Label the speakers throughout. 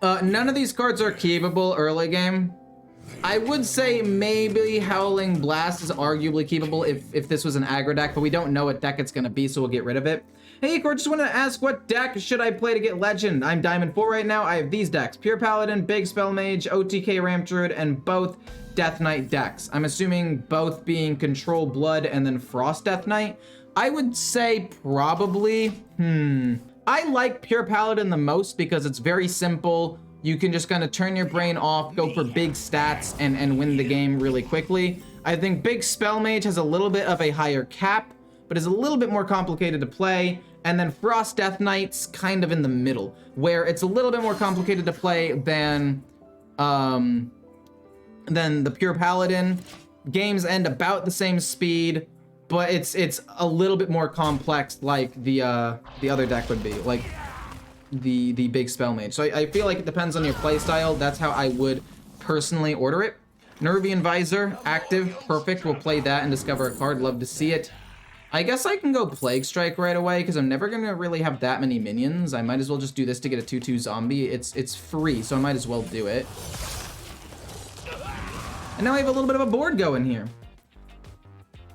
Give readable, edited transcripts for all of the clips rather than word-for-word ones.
Speaker 1: None of these cards are keepable early game. I would say maybe Howling Blast is arguably keepable if this was an aggro deck, but we don't know what deck it's going to be, so we'll get rid of it. Hey, Ecore, just wanted to ask, what deck should I play to get Legend? I'm Diamond 4 right now. I have these decks: Pure Paladin, Big Spell Mage, OTK Ramp Druid, and both Death Knight decks. I'm assuming both being Control Blood and then Frost Death Knight. I would say probably, I like Pure Paladin the most because it's very simple. You can just kind of turn your brain off, go for big stats, and win the game really quickly. I think Big Spell Mage has a little bit of a higher cap, but is a little bit more complicated to play. And then Frost Death Knight's kind of in the middle, where it's a little bit more complicated to play than the Pure Paladin. Games end about the same speed, but it's a little bit more complex, like the other deck would be, like the Big Spell Mage. So I feel like it depends on your playstyle. That's how I would personally order it. Nervian Visor, active, perfect. We'll play that and discover a card. Love to see it. I guess I can go Plague Strike right away because I'm never gonna really have that many minions. I might as well just do this to get a 2/2 zombie. It's free, so I might as well do it. And now I have a little bit of a board going here.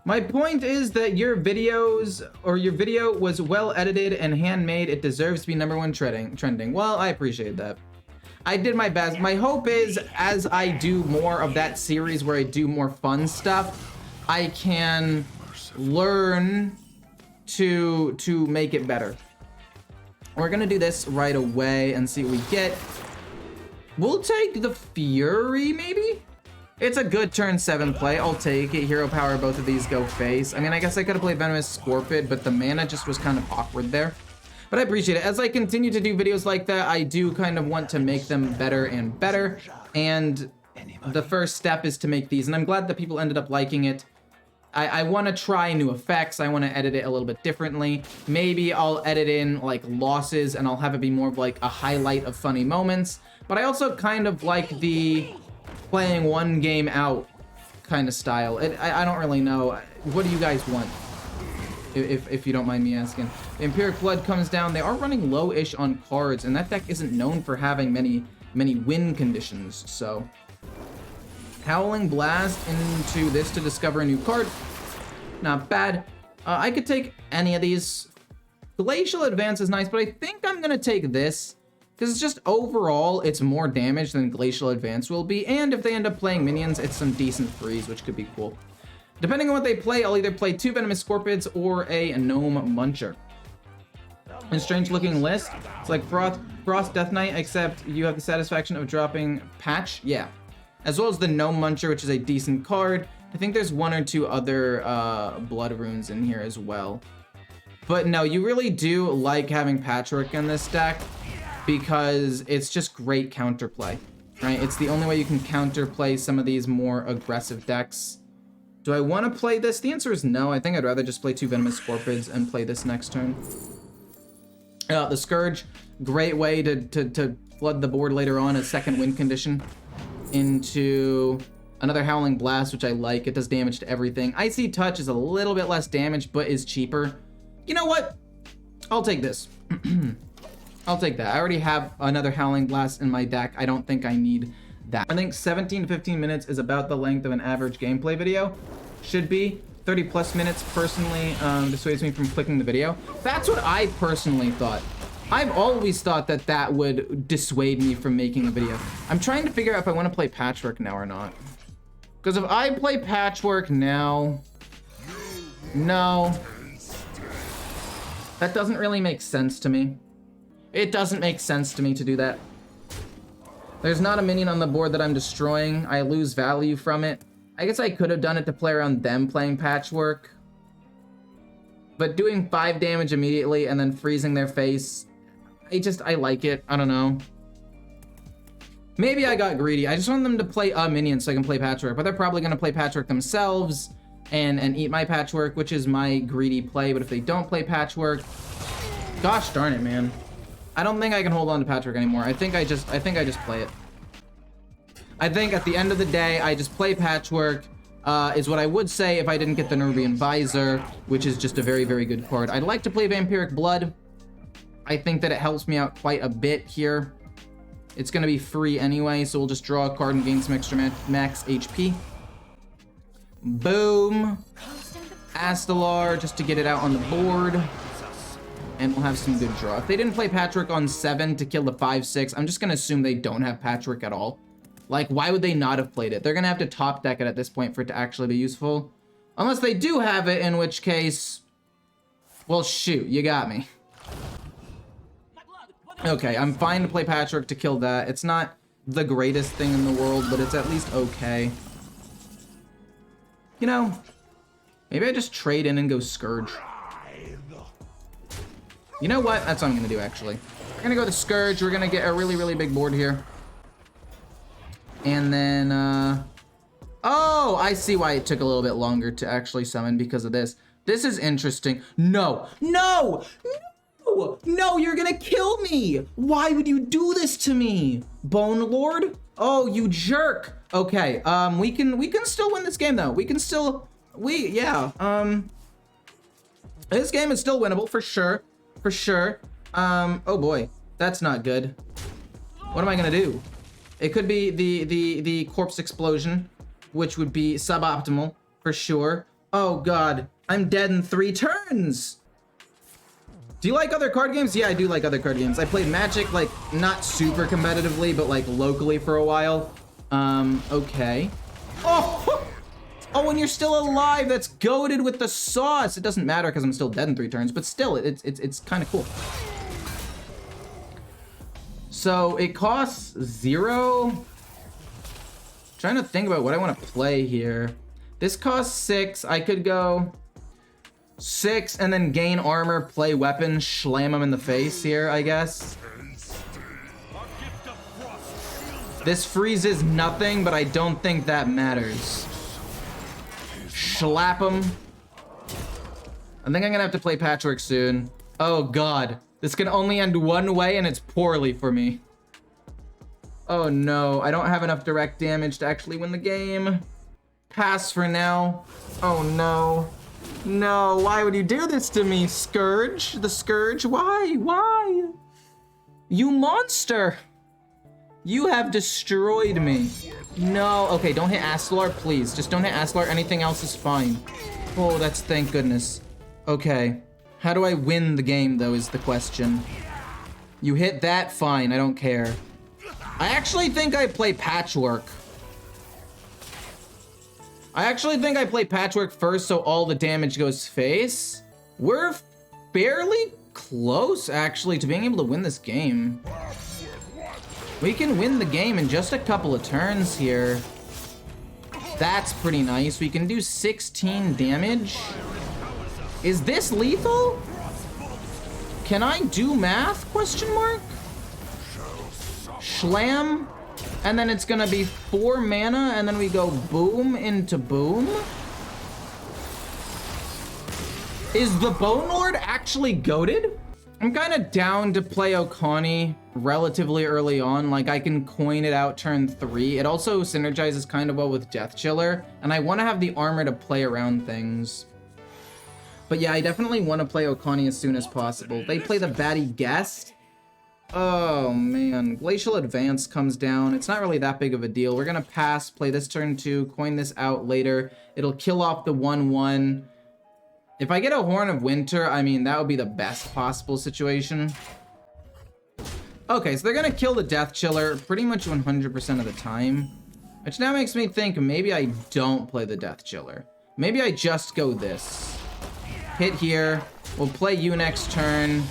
Speaker 1: My point is that your video was well edited and handmade. It deserves to be #1 trending. Well, I appreciate that. I did my best. My hope is, as I do more of that series where I do more fun stuff, I can learn to make it better. We're gonna do this right away and see what we get. We'll take the Fury, maybe? It's a good turn 7 play. I'll take it. Hero power, both of these go face. I mean, I guess I could have played Venomous Scorpid, but the mana just was kind of awkward there. But I appreciate it. As I continue to do videos like that, I do kind of want to make them better and better. And the first step is to make these. And I'm glad that people ended up liking it. I want to try new effects. I want to edit it a little bit differently. Maybe I'll edit in like losses and I'll have it be more of like a highlight of funny moments. But I also kind of like the playing one game out kind of style. I don't really know. What do you guys want? If you don't mind me asking. Empiric Blood comes down. They are running low-ish on cards, and that deck isn't known for having many win conditions, so. Howling Blast into this to discover a new card. Not bad. I could take any of these. Glacial Advance is nice, but I think I'm gonna take this because it's just overall, it's more damage than Glacial Advance will be, and if they end up playing minions, it's some decent freeze, which could be cool. Depending on what they play, I'll either play 2 Venomous Scorpids or a Gnome Muncher. A strange looking list. It's like Frost Death Knight, except you have the satisfaction of dropping Patch. Yeah. As well as the Gnome Muncher, which is a decent card. I think there's 1 or 2 other Blood Runes in here as well. But no, you really do like having Patchwork in this deck because it's just great counterplay, right? It's the only way you can counterplay some of these more aggressive decks. Do I want to play this? The answer is no. I think I'd rather just play 2 Venomous Scorpids and play this next turn. The Scourge, great way to flood the board later on, a second win condition into another Howling Blast, which I like. It does damage to everything. Icy Touch is a little bit less damage, but is cheaper. You know what? I'll take this. I'll take that. I already have another Howling Blast in my deck. I don't think I need that. I think 17 to 15 minutes is about the length of an average gameplay video. Should be 30 plus minutes personally dissuades me from clicking the video. That's what I personally thought. I've always thought that that would dissuade me from making a video. I'm trying to figure out if I want to play Patchwork now or not. Because if I play Patchwork now, no, that doesn't really make sense to me. It doesn't make sense to me to do that. There's not a minion on the board that I'm destroying. I lose value from it. I guess I could have done it to play around them playing Patchwork. But doing 5 damage immediately and then freezing their face, I like it. I don't know. Maybe I got greedy. I just want them to play a minion so I can play Patchwork. But they're probably going to play Patchwork themselves and eat my Patchwork, which is my greedy play. But if they don't play Patchwork, gosh darn it, man. I don't think I can hold on to Patchwork anymore. I think I just play it. I think at the end of the day, I just play Patchwork, is what I would say if I didn't get the Nervian Visor, which is just a very, very good card. I'd like to play Vampiric Blood. I think that it helps me out quite a bit here. It's gonna be free anyway, so we'll just draw a card and gain some extra max HP. Boom. Astalar, just to get it out on the board. And we'll have some good draw. If they didn't play Patchwork on 7 to kill the 5/6, I'm just gonna assume they don't have Patchwork at all. Like, why would they not have played it? They're gonna have to top deck it at this point for it to actually be useful. Unless they do have it, in which case, well, shoot, you got me. Okay, I'm fine to play Patchwork to kill that. It's not the greatest thing in the world, but it's at least okay. You know, maybe I just trade in and go Scourge. You know what? That's what I'm gonna do, actually. We're gonna go to Scourge. We're gonna get a really, really big board here. And then, oh, I see why it took a little bit longer to actually summon because of this. This is interesting. No, no, no, no, you're gonna kill me. Why would you do this to me? Bone Lord? Oh, you jerk. Okay, we can still win this game, though. We can still, yeah, this game is still winnable, for sure. For sure. Oh boy, that's not good. What am I gonna do? It could be the corpse explosion, which would be suboptimal for sure. Oh god, I'm dead in 3 turns. Do you like other card games? Yeah, I do like other card games. I played Magic, like, not super competitively, but like locally for a while. Okay. Oh! Oh, and you're still alive. That's goated with the sauce. It doesn't matter because I'm still dead in 3 turns, but still, it's kind of cool. So it costs 0. Trying to think about what I want to play here. This costs 6. I could go 6 and then gain armor, play weapon, slam him in the face here, I guess. This freezes nothing, but I don't think that matters. Slap him. I think I'm gonna have to play Patchwork soon. Oh god, this can only end one way and it's poorly for me. Oh no, I don't have enough direct damage to actually win the game. Pass for now. Oh no. No, why would you do this to me, Scourge? The Scourge, why? Why? You monster. You have destroyed me. No, okay, don't hit Astalar, please. Just don't hit Astalar, anything else is fine. Oh, that's thank goodness. Okay, how do I win the game though is the question. You hit that, fine, I don't care. I actually think I play Patchwork. I actually think I play Patchwork first so all the damage goes face. We're fairly close actually to being able to win this game. We can win the game in just a couple of turns here. That's pretty nice. We can do 16 damage. Is this lethal? Can I do math? Question mark? Schlam. And then it's gonna be 4 mana, and then we go boom into boom. Is the Bone Lord actually goated? I'm kind of down to play Okani relatively early on. Like, I can coin it out turn 3. It also synergizes kind of well with Death Chiller, and I want to have the armor to play around things. But yeah, I definitely want to play Okani as soon as possible. They play the Baddie Guest. Oh man, Glacial Advance comes down. It's not really that big of a deal. We're gonna pass, play this turn 2, coin this out later. It'll kill off the 1/1. If I get a Horn of Winter, I mean, that would be the best possible situation. Okay, so they're gonna kill the Death Chiller pretty much 100% of the time. Which now makes me think maybe I don't play the Death Chiller. Maybe I just go this. Hit here, we'll play you next turn.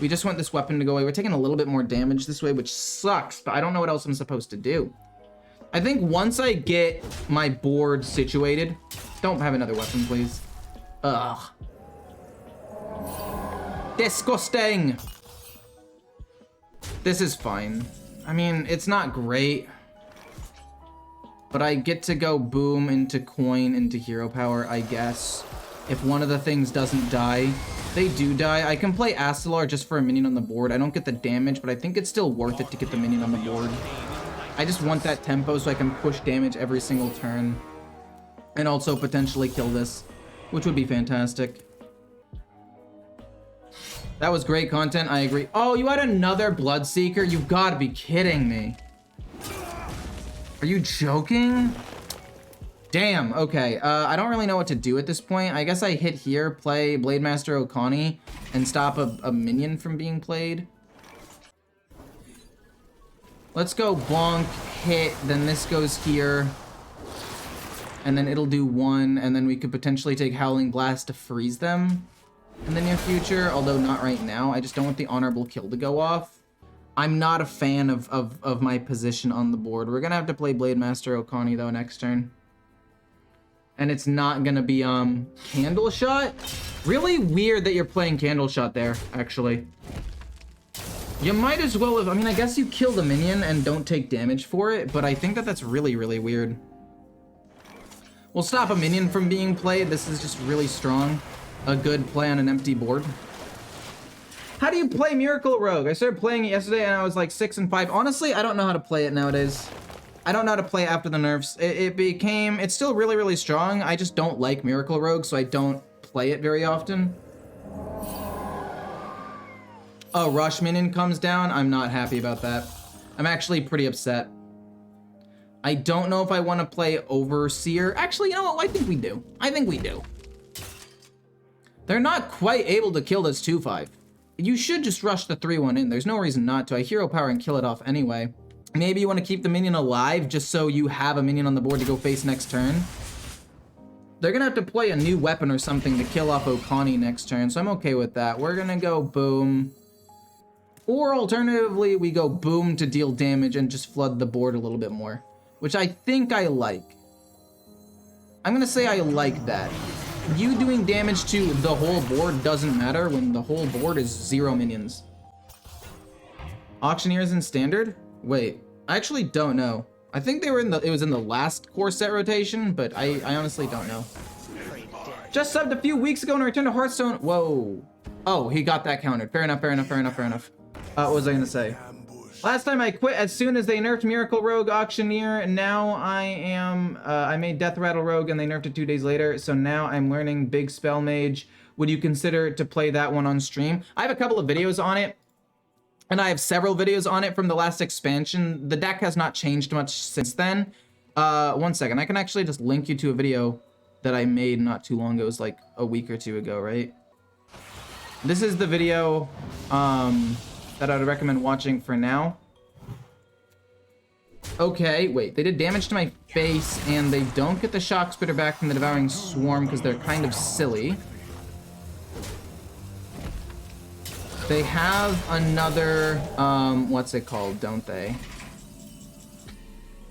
Speaker 1: We just want this weapon to go away. We're taking a little bit more damage this way, which sucks, but I don't know what else I'm supposed to do. I think once I get my board situated, don't have another weapon, please. Ugh. Disgusting. This is fine. I mean, it's not great, but I get to go boom into coin into hero power, I guess. If one of the things doesn't die, they do die. I can play Astalar just for a minion on the board. I don't get the damage, but I think it's still worth it to get the minion on the board. I just want that tempo so I can push damage every single turn. And also potentially kill this, which would be fantastic. That was great content, I agree. Oh, you had another Bloodseeker? You've got to be kidding me. Are you joking? Damn, okay. I don't really know what to do at this point. I guess I hit here, play Blademaster Okani, and stop a minion from being played. Let's go bonk, hit, then this goes here. And then it'll do 1, and then we could potentially take Howling Blast to freeze them in the near future, although not right now. I just don't want the honorable kill to go off. I'm not a fan of my position on the board. We're gonna have to play Blademaster Okani though next turn. And it's not gonna be Candle Shot. Really weird that you're playing Candle Shot there, actually. You might as well have, I mean, I guess you kill the minion and don't take damage for it, but I think that that's really, really weird. We'll stop a minion from being played. This is just really strong. A good play on an empty board. How do you play Miracle Rogue? I started playing it yesterday and I was like 6 and 5. Honestly, I don't know how to play it nowadays. I don't know how to play it after the nerfs. It's still really, really strong. I just don't like Miracle Rogue, so I don't play it very often. Oh, Rush Minion comes down. I'm not happy about that. I'm actually pretty upset. I don't know if I want to play Overseer. Actually, you know what? I think we do. I think we do. They're not quite able to kill this 2-5. You should just rush the 3-1 in. There's no reason not to. I hero power and kill it off anyway. Maybe you want to keep the minion alive just so you have a minion on the board to go face next turn. They're going to have to play a new weapon or something to kill off Okani next turn, so I'm okay with that. We're going to go boom. Or alternatively, we go boom to deal damage and just flood the board a little bit more, which I think I like. I'm going to say I like that. You doing damage to the whole board doesn't matter when the whole board is 0 minions. Auctioneers in standard? Wait, I actually don't know. I think they were it was in the last core set rotation, but I honestly don't know. Just subbed a few weeks ago and returned to Hearthstone. Whoa. Oh, he got that countered. Fair enough, fair enough, fair enough, fair enough. What was I gonna say? Last time I quit as soon as they nerfed Miracle Rogue Auctioneer. Now I made Death Rattle Rogue and they nerfed it 2 days later. So now I'm learning Big Spell Mage. Would you consider to play that one on stream? I have a couple of videos on it. And I have several videos on it from the last expansion. The deck has not changed much since then. 1 second, I can actually just link you to a video that I made not too long ago. It was like a week or 2 ago, right? This is the video that I would recommend watching for now. Okay, wait, they did damage to my face and they don't get the Shock Spitter back from the Devouring Swarm because they're kind of silly. They have another, what's it called, don't they?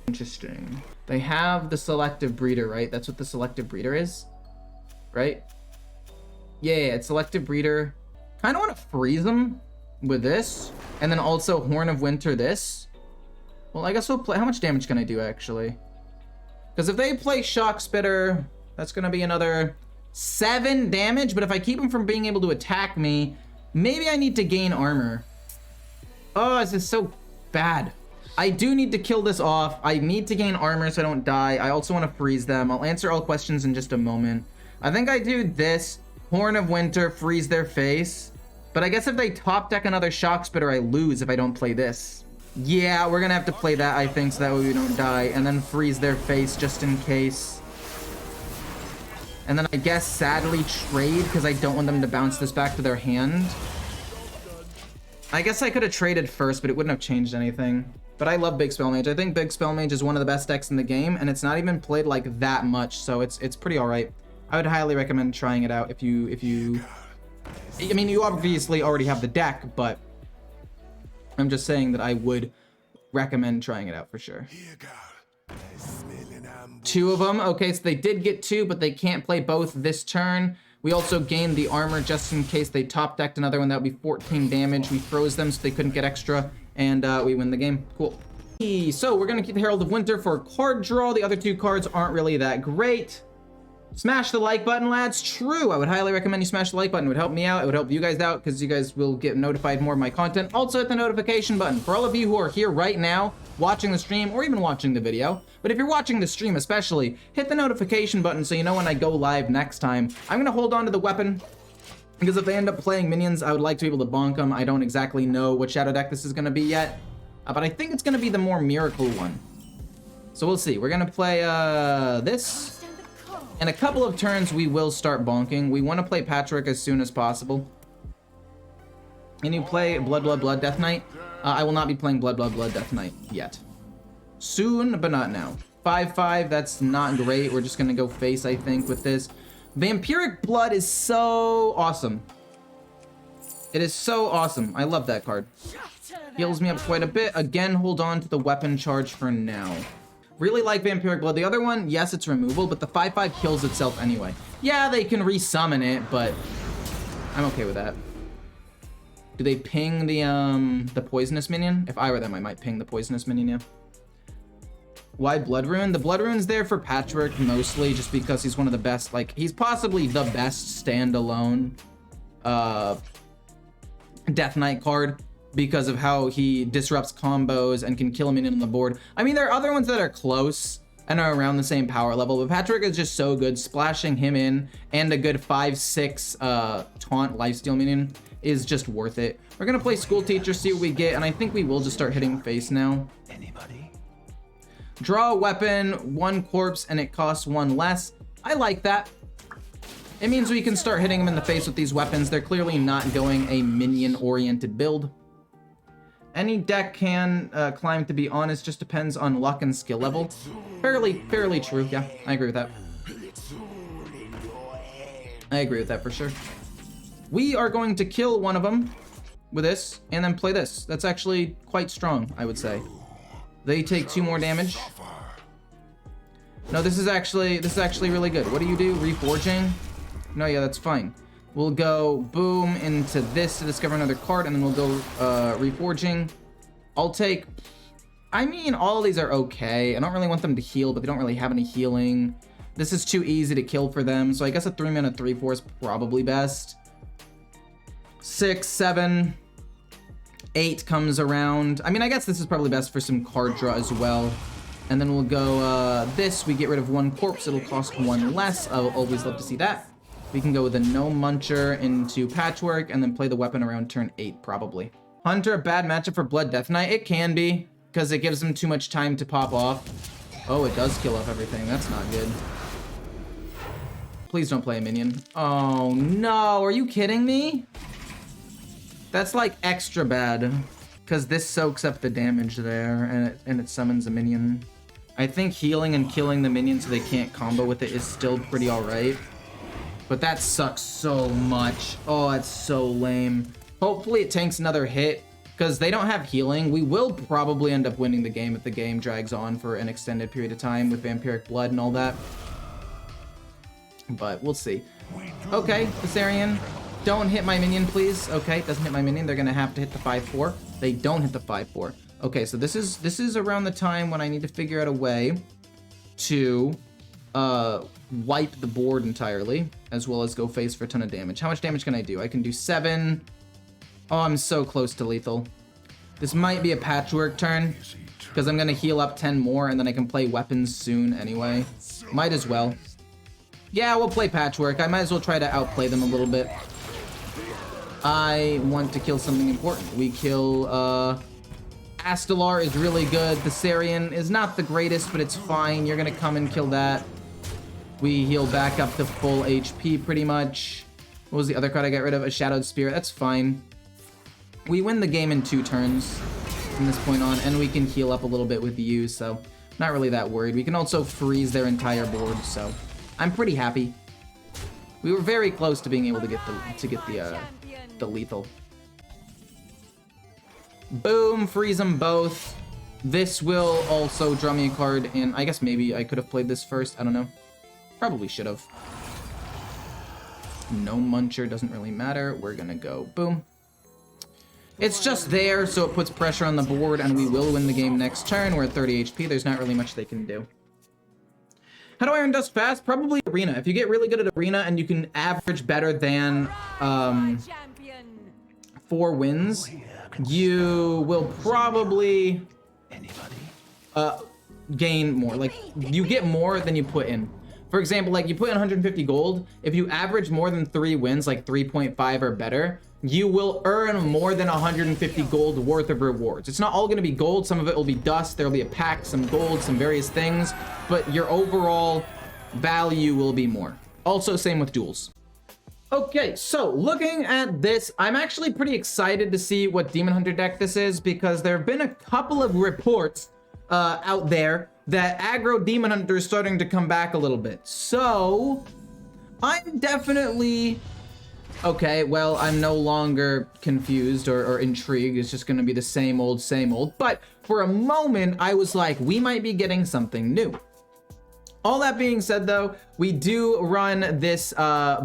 Speaker 1: Interesting. They have the Selective Breeder, right? That's what the Selective Breeder is, right? Yeah, it's Selective Breeder. Kind of want to freeze them with this, and then also Horn of Winter this. Well, I guess we'll play, how much damage can I do, actually? Because if they play Shock Spitter, that's going to be another 7 damage, but if I keep them from being able to attack me, maybe I need to gain armor. Oh, this is so bad. I do need to kill this off. I need to gain armor so I don't die. I also want to freeze them. I'll answer all questions in just a moment. I think I do this. Horn of Winter, freeze their face. But I guess if they top deck another Shock Spitter, I lose if I don't play this. Yeah, we're going to have to play that, I think, so that way we don't die. And then freeze their face just in case. And then I guess sadly trade because I don't want them to bounce this back to their hand. I guess I could have traded first, but it wouldn't have changed anything. But I love Big Spell Mage. I think Big Spell Mage is one of the best decks in the game, and it's not even played like that much, so it's pretty alright. I would highly recommend trying it out if you... I mean, you obviously already have the deck, but I'm just saying that I would recommend trying it out for sure. 2 of them. Okay, so they did get 2, but they can't play both this turn. We also gained the armor just in case they top decked another one. That would be 14 damage. We froze them so they couldn't get extra, and we win the game. Cool. So we're going to keep the Herald of Winter for card draw. The other 2 cards aren't really that great. Smash the like button, lads. True. I would highly recommend you smash the like button. It would help me out. It would help you guys out because you guys will get notified more of my content. Also hit the notification button. For all of you who are here right now, watching the stream or even watching the video, but if you're watching the stream especially, hit the notification button so you know when I go live next time. I'm going to hold on to the weapon Because if they end up playing minions, I would like to be able to bonk them. I don't exactly know what shadow deck this is going to be yet. But I think it's going to be the more miracle one. So we'll see. We're going to play this. In a couple of turns, we will start bonking. We want to play Patchwork as soon as possible. And you play Blood, Blood, Blood, Death Knight. I will not be playing Blood, Blood, Blood, Death Knight yet. Soon, but not now. 5/5, that's not great. We're just going to go face, I think, with this. Vampiric Blood is so awesome. It is so awesome. I love that card. Heals me up quite a bit. Again, hold on to the weapon charge for now. Really like Vampiric Blood. The other one, yes, it's removal, but the 5/5 kills itself anyway. Yeah, they can resummon it, but I'm okay with that. Do they ping the poisonous minion? If I were them, I might ping the poisonous minion, yeah. Why Blood Rune? The Blood Rune's there for Patchwork mostly, just because he's one of the best, like, he's possibly the best standalone Death Knight card because of how he disrupts combos and can kill a minion on the board. I mean, there are other ones that are close and are around the same power level, but Patchwork is just so good. Splashing him in and a good 5/6 taunt lifesteal minion is just worth it. We're gonna play School Teacher, see what we get, and I think we will just start hitting face now. Anybody? Draw a weapon, 1 corpse, and it costs 1 less. I like that. It means we can start hitting them in the face with these weapons. They're clearly not going a minion-oriented build. Any deck can climb, to be honest, just depends on luck and skill level. Fairly true, yeah, I agree with that. I agree with that for sure. We are going to kill one of them with this, and then play this. That's actually quite strong, I would say. They take 2 more damage. No, this is actually really good. What do you do? Reforging? No, yeah, that's fine. We'll go boom into this to discover another card, and then we'll go reforging. I'll take... I mean, all of these are okay. I don't really want them to heal, but they don't really have any healing. This is too easy to kill for them, so I guess a 3-mana 3/4 is probably best. 6, 7... 8 comes around. I mean, I guess this is probably best for some card draw as well. And then we'll go this. We get rid of 1 corpse. It'll cost 1 less. I'll always love to see that. We can go with a No Muncher into Patchwork and then play the weapon around turn 8, probably. Hunter, a bad matchup for Blood Death Knight? It can be, because it gives them too much time to pop off. Oh, it does kill off everything. That's not good. Please don't play a minion. Oh, no. Are you kidding me? That's like extra bad, because this soaks up the damage there, and it summons a minion. I think healing and killing the minion so they can't combo with it is still pretty alright. But that sucks so much. Oh, that's so lame. Hopefully it tanks another hit, because they don't have healing. We will probably end up winning the game if the game drags on for an extended period of time with Vampiric Blood and all that. But we'll see. Okay, Thessarian. Don't hit my minion, please. Okay, doesn't hit my minion. They're gonna have to hit the 5/4. They don't hit the 5/4. Okay, so this is around the time when I need to figure out a way to wipe the board entirely, as well as go face for a ton of damage. How much damage can I do? I can do 7. Oh, I'm so close to lethal. This might be a Patchwork turn, because I'm gonna heal up 10 more, and then I can play weapons soon anyway. Might as well. Yeah, we'll play Patchwork. I might as well try to outplay them a little bit. I want to kill something important. We kill, Astalar is really good. Thessarian is not the greatest, but it's fine. You're gonna come and kill that. We heal back up to full HP pretty much. What was the other card I got rid of? A Shadowed Spirit. That's fine. We win the game in 2 turns from this point on, and we can heal up a little bit with you, so not really that worried. We can also freeze their entire board, so I'm pretty happy. We were very close to being able to get the lethal. Boom, freeze them both. This will also draw me a card, and I guess maybe I could have played this first. I don't know. Probably should have. No Muncher, doesn't really matter. We're gonna go boom. It's just there, so it puts pressure on the board, and we will win the game next turn. We're at 30 HP. There's not really much they can do. How do I earn dust fast? Probably Arena. If you get really good at Arena and you can average better than 4 wins, you will probably gain more. Like, you get more than you put in. For example, like you put in 150 gold, if you average more than 3 wins, like 3.5 or better, you will earn more than 150 gold worth of rewards. It's not all gonna be gold, some of it will be dust, there'll be a pack, some gold, some various things, but your overall value will be more. Also, same with duels. Okay, so looking at this, I'm actually pretty excited to see what Demon Hunter deck this is, because there have been a couple of reports out there that aggro Demon Hunter is starting to come back a little bit. So I'm definitely okay. Well, I'm no longer confused or intrigued. It's just going to be the same old, same old. But for a moment, I was like, we might be getting something new. All that being said, though, we do run this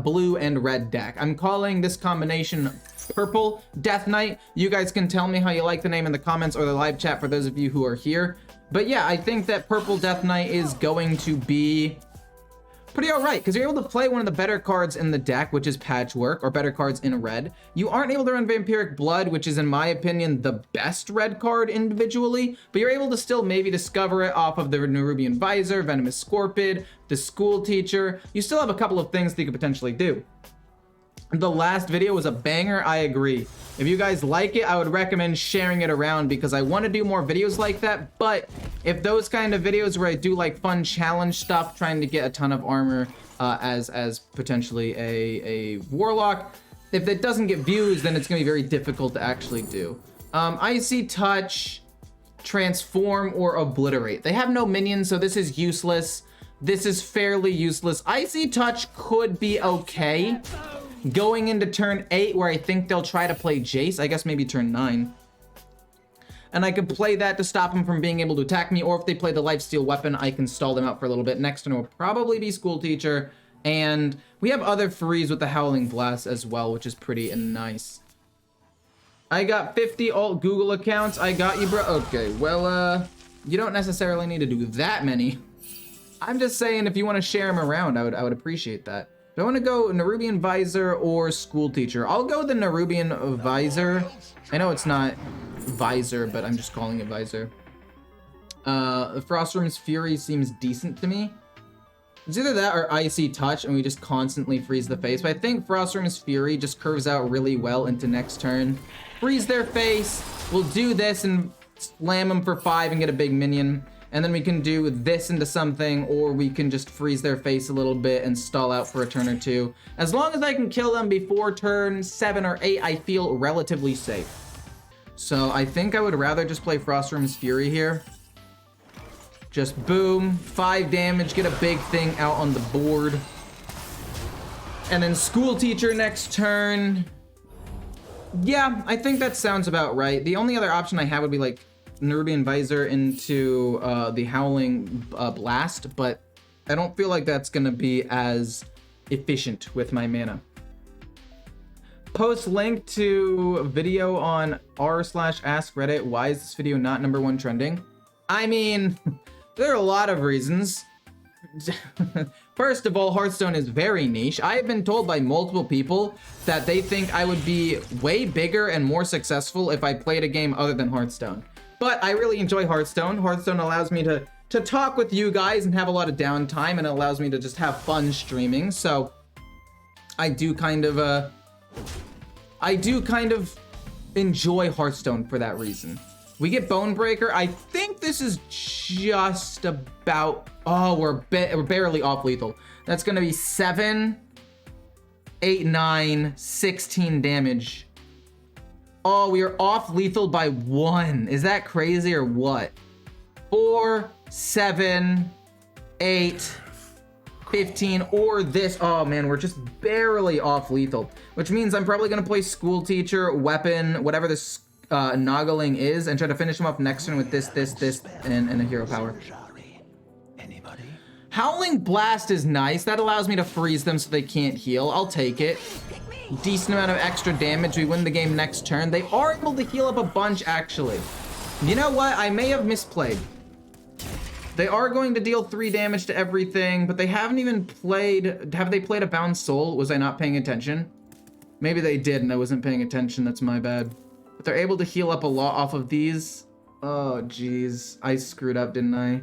Speaker 1: blue and red deck. I'm calling this combination Purple Death Knight. You guys can tell me how you like the name in the comments or the live chat for those of you who are here. But yeah, I think that Purple Death Knight is going to be pretty alright, because you're able to play one of the better cards in the deck, which is Patchwork, or better cards in red. You aren't able to run Vampiric Blood, which is, in my opinion, the best red card individually, but you're able to still maybe discover it off of the Nerubian Visor, Venomous Scorpid, the School Teacher. You still have a couple of things that you could potentially do. The last video was a banger, I agree. If you guys like it, I would recommend sharing it around, because I want to do more videos like that. But if those kind of videos where I do like fun challenge stuff, trying to get a ton of armor as potentially a warlock, if it doesn't get views, then it's going to be very difficult to actually do. Icy Touch, Transform, or Obliterate. They have no minions, so this is useless. This is fairly useless. Icy Touch could be okay going into turn 8, where I think they'll try to play Jace. I guess maybe turn 9. And I could play that to stop them from being able to attack me, or if they play the Lifesteal Weapon, I can stall them out for a little bit. Next turn will probably be School Teacher, and we have other frees with the Howling Blast as well, which is pretty nice. I got 50 alt Google accounts. I got you, bro. Okay, well, you don't necessarily need to do that many. I'm just saying, if you want to share them around, I would appreciate that. Do I want to go Nerubian Visor or School Teacher? I'll go the Nerubian Visor. I know it's not Visor, but I'm just calling it Visor. Frostworm's Fury seems decent to me. It's either that or Icy Touch, and we just constantly freeze the face. But I think Frostworm's Fury just curves out really well into next turn. Freeze their face. We'll do this and slam them for 5 and get a big minion. And then we can do this into something, or we can just freeze their face a little bit and stall out for a turn or 2. As long as I can kill them before turn 7 or 8, I feel relatively safe. So I think I would rather just play Frostworm's Fury here. Just boom, 5 damage, get a big thing out on the board. And then School Teacher next turn. Yeah, I think that sounds about right. The only other option I have would be like Nerubian Visor into the Howling Blast, but I don't feel like that's gonna be as efficient with my mana. Post link to video on r/ask Reddit. Why is this video not #1 trending? I mean, there are a lot of reasons. First of all, Hearthstone is very niche. I have been told by multiple people that they think I would be way bigger and more successful if I played a game other than Hearthstone. But I really enjoy Hearthstone. Hearthstone allows me to talk with you guys and have a lot of downtime, and it allows me to just have fun streaming. So I do kind of enjoy Hearthstone for that reason. We get Bonebreaker. I think this is just about, oh, we're barely off lethal. That's gonna be 7, 8, 9, 16 damage. Oh, we are off lethal by 1. Is that crazy or what? 4, 7, 8, 15, or this. Oh man, we're just barely off lethal, which means I'm probably gonna play School Teacher, Weapon, whatever this Noggling is, and try to finish him off next turn with this, and a Hero Power. Howling Blast is nice. That allows me to freeze them so they can't heal. I'll take it. Decent amount of extra damage. We win the game next turn. They are able to heal up a bunch, actually. You know what? I may have misplayed. They are going to deal 3 damage to everything, but they haven't even played... Have they played a Bound Soul? Was I not paying attention? Maybe they did and I wasn't paying attention. That's my bad. But they're able to heal up a lot off of these. Oh, geez. I screwed up, didn't I?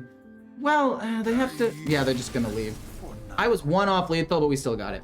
Speaker 1: Well, they have to... Yeah, they're just gonna leave. I was one off lethal, but we still got it.